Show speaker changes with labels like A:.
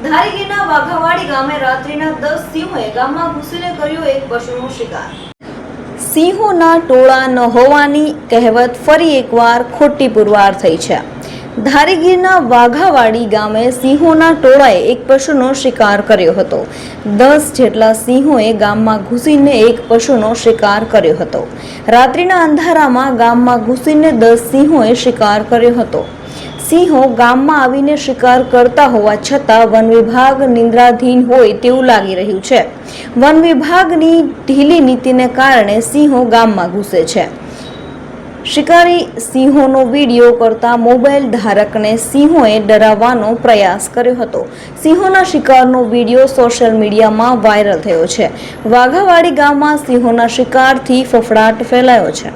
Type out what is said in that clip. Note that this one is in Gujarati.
A: ધારીગીરના વાઘાવાડી ગામે રાત્રિના 10 સિંહોએ ગામમાં ઘૂસીને કર્યો એક પશુનો શિકાર। સિંહોના ટોળા ન હોવાની કહેવત ફરી એકવાર ખોટી પુરવાર થઈ છે। ધારીગીરના વાઘાવાડી ગામે સિંહોના ટોળાએ એક પશુનો શિકાર કર્યો હતો। 10 જેટલા સિંહોએ ગામમાં ઘૂસીને એક પશુનો શિકાર કર્યો હતો। રાત્રિના અંધારામાં ગામમાં ઘૂસીને 10 સિંહોએ શિકાર કર્યો હતો। સિંહો ગામમાં આવીને શિકાર કરતા હોવા છતાં વન વિભાગ નિંદ્રાધીન હોય તેવું લાગી રહ્યું છે। વન વિભાગની ઢીલી નીતિને કારણે સિંહો ગામમાં ઘૂસે છે। શિકારી સિંહોનો વિડીયો કરતા મોબાઈલ ધારકને સિંહોએ ડરાવવાનો પ્રયાસ કર્યો હતો। સિંહોના શિકારનો વિડીયો સોશિયલ મીડિયામાં વાયરલ થયો છે। વાઘાવાડી ગામમાં સિંહોના શિકારથી ફફડાટ ફેલાયો છે।